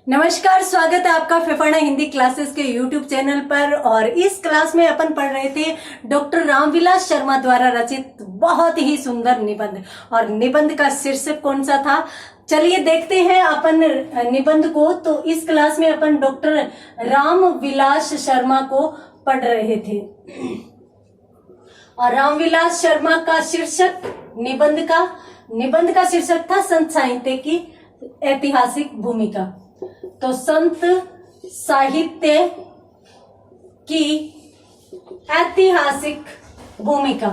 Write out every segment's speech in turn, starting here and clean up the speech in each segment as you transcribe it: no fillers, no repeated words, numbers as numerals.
नमस्कार, स्वागत है आपका फिफाना हिंदी क्लासेस के यूट्यूब चैनल पर। और इस क्लास में अपन पढ़ रहे थे डॉक्टर रामविलास शर्मा द्वारा रचित बहुत ही सुंदर निबंध। और निबंध का शीर्षक कौन सा था, चलिए देखते हैं अपन निबंध को। तो इस क्लास में अपन डॉक्टर रामविलास शर्मा को पढ़ रहे थे और रामविलास शर्मा का शीर्षक निबंध का शीर्षक था संत साहित्य की ऐतिहासिक भूमिका। तो संत साहित्य की ऐतिहासिक भूमिका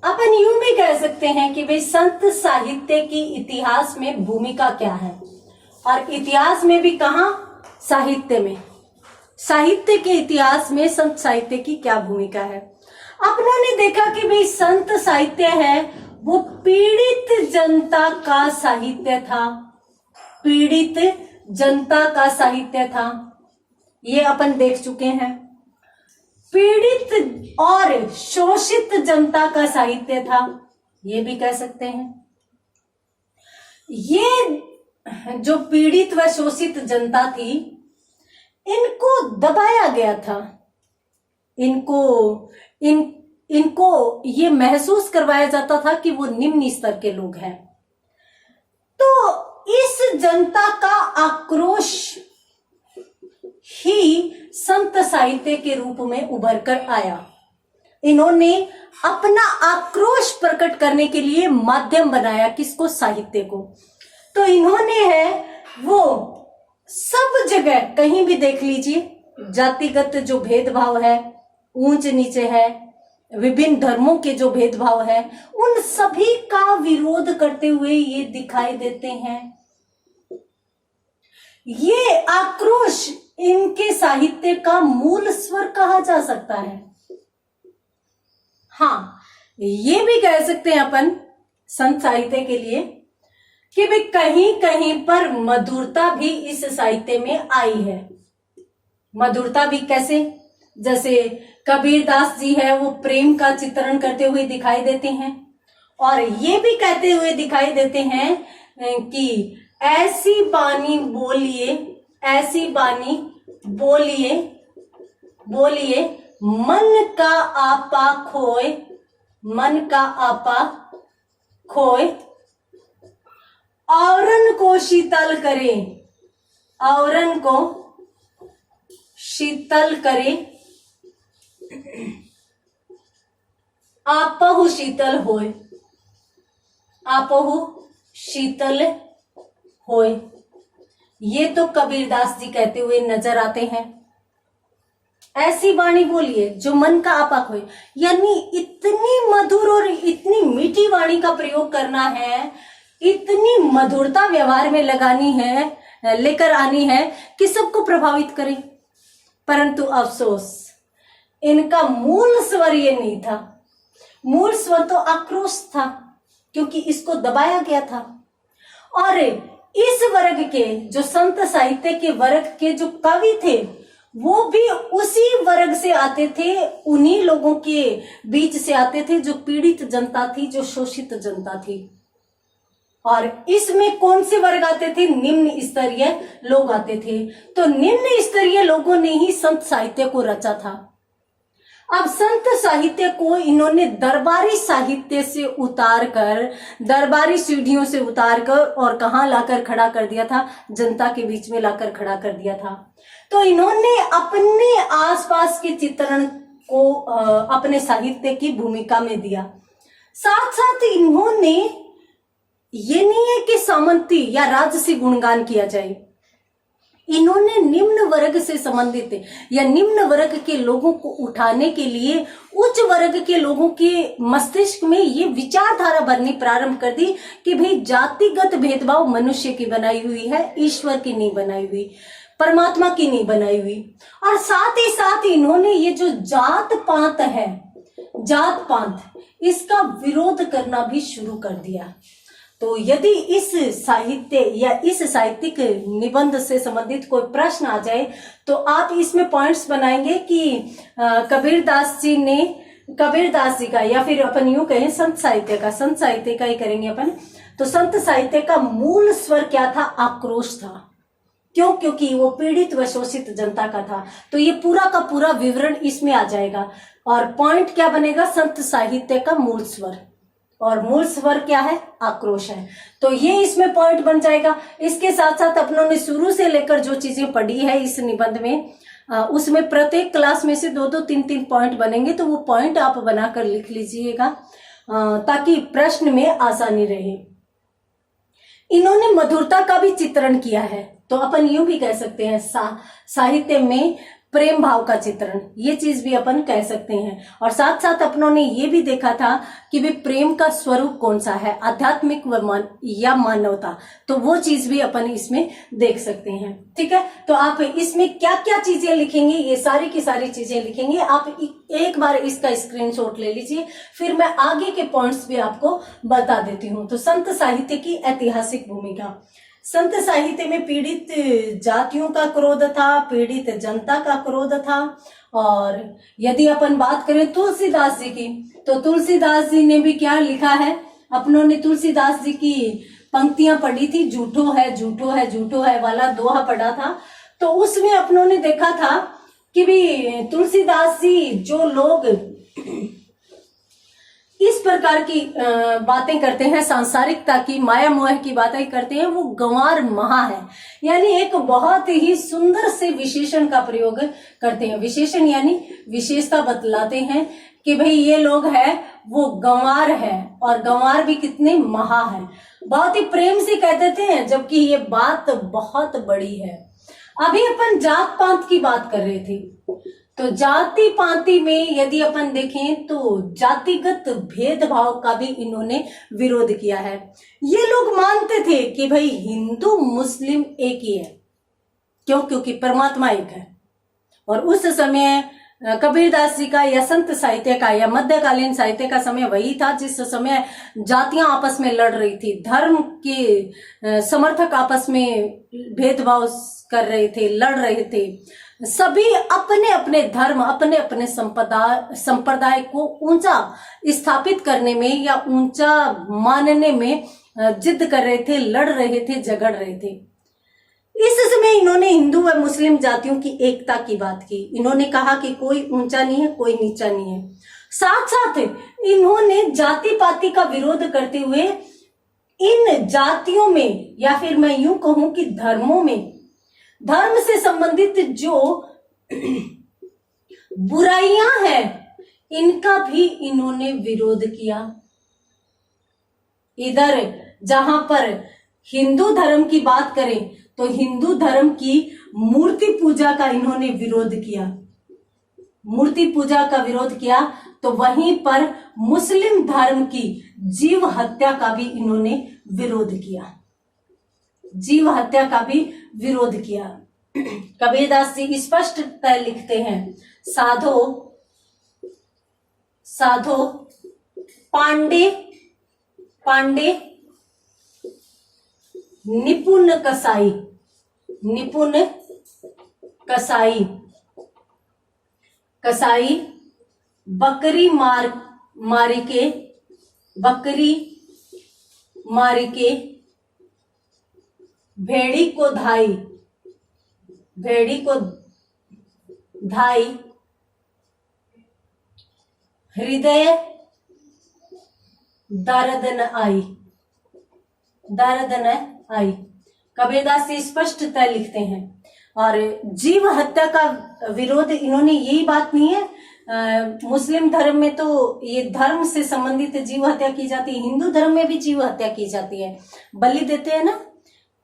अपन यूं भी कह सकते हैं कि भाई संत साहित्य की इतिहास में भूमिका क्या है, और इतिहास में भी कहां, साहित्य में, साहित्य के इतिहास में संत साहित्य की क्या भूमिका है। अपनों ने देखा कि भाई संत साहित्य है वो पीड़ित जनता का साहित्य था, पीड़ित जनता का साहित्य था, ये अपन देख चुके हैं। पीड़ित और शोषित जनता का साहित्य था, ये भी कह सकते हैं। ये जो पीड़ित व शोषित जनता थी, इनको दबाया गया था, इनको ये महसूस करवाया जाता था कि वो निम्न स्तर के लोग हैं। तो इस जनता का आक्रोश ही संत साहित्य के रूप में उभर कर आया। इन्होंने अपना आक्रोश प्रकट करने के लिए माध्यम बनाया, किसको, साहित्य को। तो इन्होंने है वो सब जगह, कहीं भी देख लीजिए, जातिगत जो भेदभाव है, ऊंच नीचे है, विभिन्न धर्मों के जो भेदभाव है, उन सभी का विरोध करते हुए ये दिखाई देते हैं। ये आक्रोश इनके साहित्य का मूल स्वर कहा जा सकता है। हाँ, ये भी कह सकते हैं अपन संत साहित्य के लिए कि भाई कहीं कहीं पर मधुरता भी इस साहित्य में आई है। मधुरता भी कैसे, जैसे कबीरदास जी है वो प्रेम का चित्रण करते हुए दिखाई देते हैं, और ये भी कहते हुए दिखाई देते हैं कि ऐसी बानी बोलिए, ऐसी बानी बोलिए, बोलिए मन का आपा खोए, मन का आपा खोए, औरन को शीतल करे, औरन को शीतल करे, आपहु शीतल होए, आपहु शीतल होए। ये तो कबीरदास जी कहते हुए नजर आते हैं। ऐसी वाणी बोलिए जो मन का आपा खोए, यानी इतनी मधुर और इतनी मीठी वाणी का प्रयोग करना है, इतनी मधुरता व्यवहार में लगानी है, लेकर आनी है कि सबको प्रभावित करे। परंतु अफसोस, इनका मूल स्वर ये नहीं था। मूल स्वर तो आक्रोश था, क्योंकि इसको दबाया गया था। और इस वर्ग के, जो संत साहित्य के वर्ग के जो कवि थे, वो भी उसी वर्ग से आते थे, उन्हीं लोगों के बीच से आते थे जो पीड़ित जनता थी, जो शोषित जनता थी। और इसमें कौन से वर्ग आते थे, निम्न स्तरीय लोग आते थे। तो निम्न स्तरीय लोगों ने ही संत साहित्य को रचा था। अब संत साहित्य को इन्होंने दरबारी साहित्य से उतारकर, दरबारी सीढ़ियों से उतारकर और कहां लाकर खड़ा कर दिया था, जनता के बीच में लाकर खड़ा कर दिया था। तो इन्होंने अपने आसपास के चित्रण को अपने साहित्य की भूमिका में दिया। साथ साथ इन्होंने, ये नहीं है कि सामंती या राजसी गुणगान किया जाए, इन्होंने निम्न वर्ग से संबंधित या निम्न वर्ग के लोगों को उठाने के लिए उच्च वर्ग के लोगों के मस्तिष्क में ये विचारधारा भरनी प्रारंभ कर दी कि भाई जातिगत भेदभाव मनुष्य की बनाई हुई है, ईश्वर की नहीं बनाई हुई, परमात्मा की नहीं बनाई हुई। और साथ ही साथ इन्होंने ये जो जात पात है, जात पात, इसका विरोध करना भी शुरू कर दिया। तो यदि इस साहित्य या इस साहित्यिक निबंध से संबंधित कोई प्रश्न आ जाए, तो आप इसमें पॉइंट्स बनाएंगे कि कबीरदास जी का, या फिर अपन यूं कहें संत साहित्य का ही करेंगे अपन। तो संत साहित्य का मूल स्वर क्या था, आक्रोश था। क्यों? क्योंकि वो पीड़ित व शोषित जनता का था। तो ये पूरा का पूरा विवरण इसमें आ जाएगा। और पॉइंट क्या बनेगा? संत साहित्य का मूल स्वर, और मूल स्वर क्या है? आक्रोश है। तो ये इसमें पॉइंट बन जाएगा। इसके साथ साथ अपनों ने शुरू से लेकर जो चीजें पढ़ी है इस निबंध में, उसमें प्रत्येक क्लास में से 2-2, 3-3 पॉइंट बनेंगे। तो वो पॉइंट आप बनाकर लिख लीजिएगा ताकि प्रश्न में आसानी रहे। इन्होंने मधुरता का भी चित्रण किया है। तो अपन यूं भी कह सकते हैं साहित्य में प्रेम भाव का चित्रण, ये चीज भी अपन कह सकते हैं। और साथ साथ अपनों ने ये भी देखा था कि भी प्रेम का स्वरूप कौन सा है, आध्यात्मिक या मानवता। तो वो चीज भी अपन इसमें देख सकते हैं। ठीक है, तो आप इसमें क्या क्या चीजें लिखेंगे, ये सारी की सारी चीजें लिखेंगे। आप एक बार इसका स्क्रीनशॉट ले लीजिए, फिर मैं आगे के पॉइंट्स भी आपको बता देती हूँ। तो संत साहित्य की ऐतिहासिक भूमिका। संत साहित्य में पीड़ित जातियों का क्रोध था, पीड़ित जनता का क्रोध था। और यदि अपन बात करें तुलसीदास जी की, तो तुलसीदास जी ने भी क्या लिखा है? अपनों ने तुलसीदास जी की पंक्तियां पढ़ी थी, झूठो है झूठो है झूठो है वाला दोहा पढ़ा था। तो उसमें अपनों ने देखा था कि भी तुलसीदास जी जो लोग इस प्रकार की बातें करते हैं, सांसारिकता की, माया मोह की बातें करते हैं, वो गंवार महा है। यानी एक बहुत ही सुंदर से विशेषण का प्रयोग करते हैं। विशेषण यानी विशेषता बतलाते हैं कि भाई ये लोग है वो गंवार है, और गंवार भी कितने महा है। बहुत ही प्रेम से कह देते हैं, जबकि ये बात बहुत बड़ी है। अभी अपन जात पात की बात कर रहे थे, तो जाति पाति में यदि अपन देखें तो जातिगत भेदभाव का भी इन्होंने विरोध किया है। ये लोग मानते थे कि भाई हिंदू मुस्लिम एक ही है। क्यों? क्योंकि परमात्मा एक है। और उस समय कबीरदास जी का या संत साहित्य का या मध्यकालीन साहित्य का समय वही था जिस समय जातियां आपस में लड़ रही थी, धर्म के समर्थक आपस में भेदभाव कर रहे थे, लड़ रहे थे। सभी अपने अपने धर्म, अपने अपने संप्रदाय को ऊंचा स्थापित करने में या ऊंचा मानने में जिद कर रहे थे, लड़ रहे थे, झगड़ रहे थे। इस समय इन्होंने हिंदू व मुस्लिम जातियों की एकता की बात की। इन्होंने कहा कि कोई ऊंचा नहीं है, कोई नीचा नहीं है। साथ साथ इन्होंने जाति पाति का विरोध करते हुए इन जातियों में, या फिर मैं यूं कहूं कि धर्मों में, धर्म से संबंधित जो बुराइयां हैं इनका भी इन्होंने विरोध किया। इधर जहां पर हिंदू धर्म की बात करें तो हिंदू धर्म की मूर्ति पूजा का इन्होंने विरोध किया, मूर्ति पूजा का विरोध किया। तो वहीं पर मुस्लिम धर्म की जीव हत्या का भी इन्होंने विरोध किया, जीव हत्या का भी विरोध किया। कबीरदास जी स्पष्टतः लिखते हैं, साधो साधो पांडे पांडे निपुण कसाई, निपुण कसाई, कसाई बकरी मारी के, बकरी मारी के भेड़ी को धाई, भेड़ी को धाई, हृदय दर्द न आई, दर्द न आई। कबीरदास जी स्पष्टतः लिखते हैं। और जीव हत्या का विरोध इन्होंने, यही बात नहीं है, मुस्लिम धर्म में तो ये धर्म से संबंधित जीव हत्या की जाती है, हिंदू धर्म में भी जीव हत्या की जाती है। बलि देते हैं ना,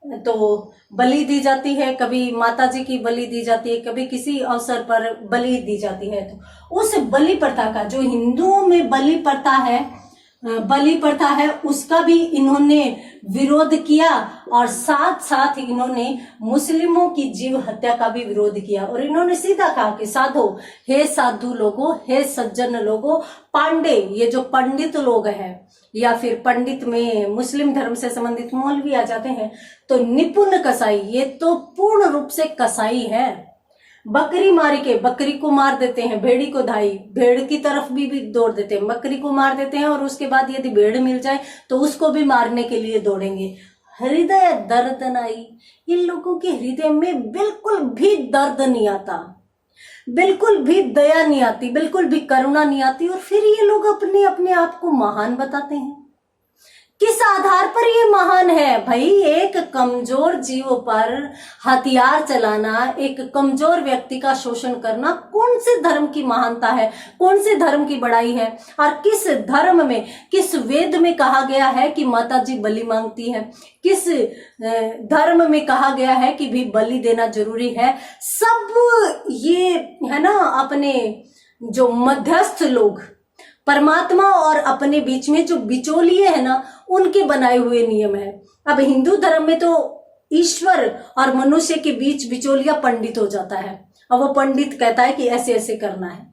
तो बलि दी जाती है, कभी माता जी की बलि दी जाती है, कभी किसी अवसर पर बलि दी जाती है। तो उस बलि प्रथा का, जो हिंदुओं में बलि प्रथा है, उसका भी इन्होंने विरोध किया। और साथ साथ इन्होंने मुस्लिमों की जीव हत्या का भी विरोध किया। और इन्होंने सीधा कहा कि साधो, हे साधु लोगों, हे सज्जन लोगों, पांडे, ये जो पंडित लोग हैं, या फिर पंडित में मुस्लिम धर्म से संबंधित मौलवी आ जाते हैं, तो निपुण कसाई, ये तो पूर्ण रूप से कसाई है। बकरी मारी के, बकरी को मार देते हैं, भेड़ी को धाई, भेड़ की तरफ भी दौड़ देते हैं, बकरी को मार देते हैं, और उसके बाद यदि भेड़ मिल जाए तो उसको भी मारने के लिए दौड़ेंगे। हृदय दर्द नाई, इन लोगों के हृदय में बिल्कुल भी दर्द नहीं आता, बिल्कुल भी दया नहीं आती, बिल्कुल भी करुणा नहीं आती, और फिर ये लोग अपने अपने आप को महान बताते हैं। किस आधार पर ये महान है भाई? एक कमजोर जीव पर हथियार चलाना, एक कमजोर व्यक्ति का शोषण करना कौन से धर्म की महानता है, कौन से धर्म की बड़ाई है? और किस धर्म में, किस वेद में कहा गया है कि माता जी बलि मांगती है? किस धर्म में कहा गया है कि भी बलि देना जरूरी है? सब ये है ना, अपने जो मध्यस्थ लोग, परमात्मा और अपने बीच में जो बिचौलिए है ना, उनके बनाए हुए नियम है। अब हिंदू धर्म में तो ईश्वर और मनुष्य के बीच बिचौलिया पंडित हो जाता है, और वो पंडित कहता है कि ऐसे ऐसे करना है,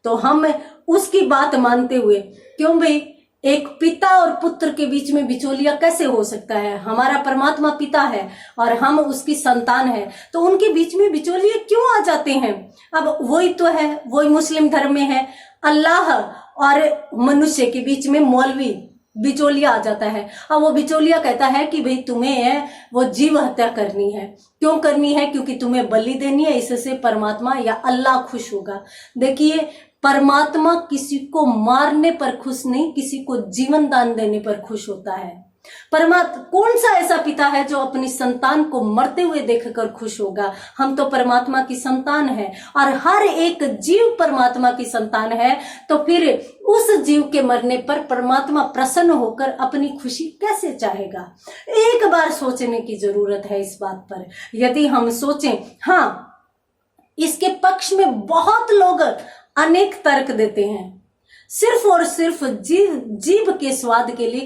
तो हम उसकी बात मानते हुए, क्यों भाई, एक पिता और पुत्र के बीच में बिचौलिया कैसे हो सकता है? हमारा परमात्मा पिता है और हम उसकी संतान है, तो उनके बीच में बिचौलिए क्यों आ जाते हैं? अब वही तो है, वही मुस्लिम धर्म में है, अल्लाह और मनुष्य के बीच में मौलवी बिचौलिया आ जाता है, और वो बिचौलिया कहता है कि भाई तुम्हें वो जीव हत्या करनी है। क्यों करनी है? क्योंकि तुम्हें बलि देनी है, इससे परमात्मा या अल्लाह खुश होगा। देखिए, परमात्मा किसी को मारने पर खुश नहीं, किसी को जीवन दान देने पर खुश होता है। परमात्मा, कौन सा ऐसा पिता है जो अपनी संतान को मरते हुए देखकर खुश होगा? हम तो परमात्मा की संतान है, और हर एक जीव परमात्मा की संतान है, तो फिर उस जीव के मरने पर परमात्मा प्रसन्न होकर अपनी खुशी कैसे चाहेगा? एक बार सोचने की जरूरत है इस बात पर। यदि हम सोचें, हाँ, इसके पक्ष में बहुत लोग अनेक तर्क देते हैं, सिर्फ और सिर्फ जीव के स्वाद के लिए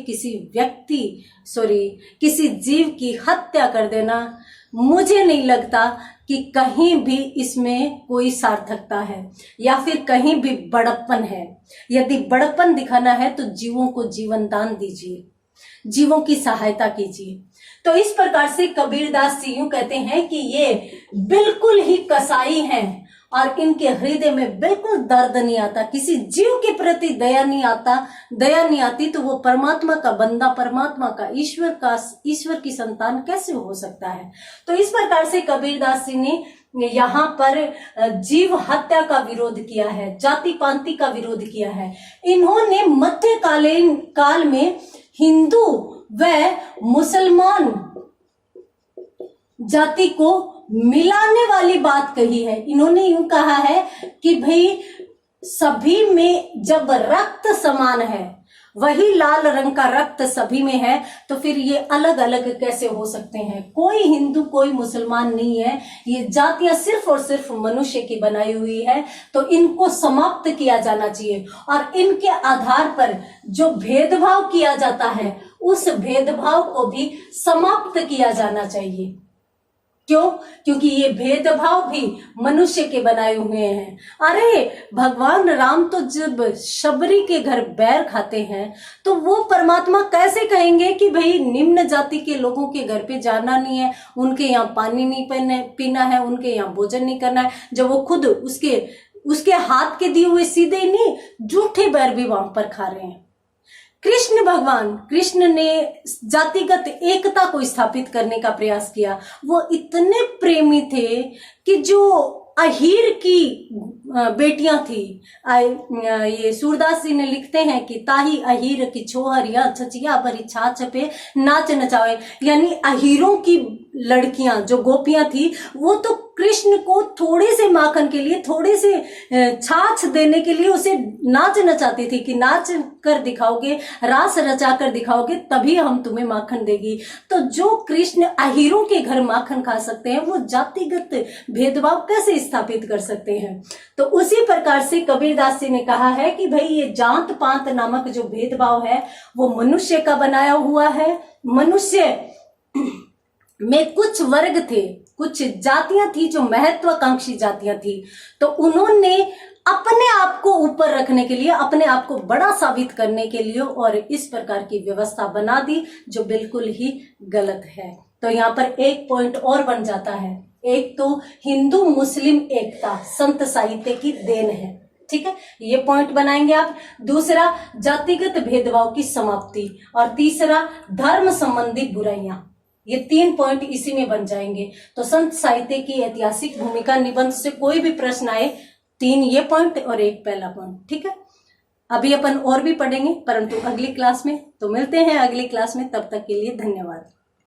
किसी जीव की हत्या कर देना, मुझे नहीं लगता कि कहीं भी इसमें कोई सार्थकता है या फिर कहीं भी बड़प्पन है। यदि बड़प्पन दिखाना है तो जीवों को जीवन दान दीजिए, जीवों की सहायता कीजिए। तो इस प्रकार से कबीरदास जी यूं कहते हैं कि ये बिल्कुल ही कसाई हैं, और इनके हृदय में बिल्कुल दर्द नहीं आता, किसी जीव के प्रति दया नहीं आती, तो वो परमात्मा का बंदा, परमात्मा का, ईश्वर की संतान कैसे हो सकता है? तो इस प्रकार से कबीरदास जी ने यहाँ पर जीव हत्या का विरोध किया है, जाति पांति का विरोध किया है। इन्होंने मध्यकालीन काल में हिंदू व मुसलमान जाति को मिलाने वाली बात कही है। इन्होंने यूं कहा है कि भाई सभी में जब रक्त समान है, वही लाल रंग का रक्त सभी में है, तो फिर ये अलग अलग कैसे हो सकते हैं? कोई हिंदू कोई मुसलमान नहीं है, ये जातियां सिर्फ और सिर्फ मनुष्य की बनाई हुई है, तो इनको समाप्त किया जाना चाहिए। और इनके आधार पर जो भेदभाव किया जाता है, उस भेदभाव को भी समाप्त किया जाना चाहिए। क्यों? क्योंकि ये भेदभाव भी मनुष्य के बनाए हुए हैं। अरे भगवान राम तो जब शबरी के घर बैर खाते हैं, तो वो परमात्मा कैसे कहेंगे कि भाई निम्न जाति के लोगों के घर पे जाना नहीं है, उनके यहाँ पानी नहीं पीना है, उनके यहाँ भोजन नहीं करना है, जब वो खुद उसके हाथ के दिए हुए सीधे नहीं झूठे बैर भी वहां पर खा रहे हैं। कृष्ण ने जातिगत एकता को स्थापित करने का प्रयास किया। वो इतने प्रेमी थे कि जो अहीर की बेटियां थी, ये सूरदास जी ने लिखते हैं कि ताही अहीर की छोहरिया छचिया भरी छाछ पे नाच नचावे, यानी अहीरों की लड़कियां जो गोपियां थी, वो तो कृष्ण को थोड़े से माखन के लिए, थोड़े से छाछ देने के लिए उसे नाच नचाती थी कि नाच कर दिखाओगे, रास रचा कर दिखाओगे, तभी हम तुम्हें माखन देगी। तो जो कृष्ण अहीरों के घर माखन खा सकते हैं, वो जातिगत भेदभाव कैसे स्थापित कर सकते हैं? तो उसी प्रकार से कबीरदास जी ने कहा है कि भाई ये जात पात नामक जो भेदभाव है, वो मनुष्य का बनाया हुआ है। मनुष्य में कुछ वर्ग थे, कुछ जातियां थी जो महत्वाकांक्षी जातियां थी, तो उन्होंने अपने आप को ऊपर रखने के लिए, अपने आप को बड़ा साबित करने के लिए और इस प्रकार की व्यवस्था बना दी, जो बिल्कुल ही गलत है। तो यहाँ पर एक पॉइंट और बन जाता है, एक तो हिंदू मुस्लिम एकता संत साहित्य की देन है, ठीक है, ये पॉइंट बनाएंगे आप। दूसरा, जातिगत भेदभाव की समाप्ति, और तीसरा, धर्म संबंधी बुराइयां। ये 3 पॉइंट इसी में बन जाएंगे। तो संत साहित्य की ऐतिहासिक भूमिका निबंध से कोई भी प्रश्न आए, 3 ये पॉइंट और 1 पहला पॉइंट। ठीक है, अभी अपन और भी पढ़ेंगे परंतु अगली क्लास में। तो मिलते हैं अगली क्लास में, तब तक के लिए धन्यवाद।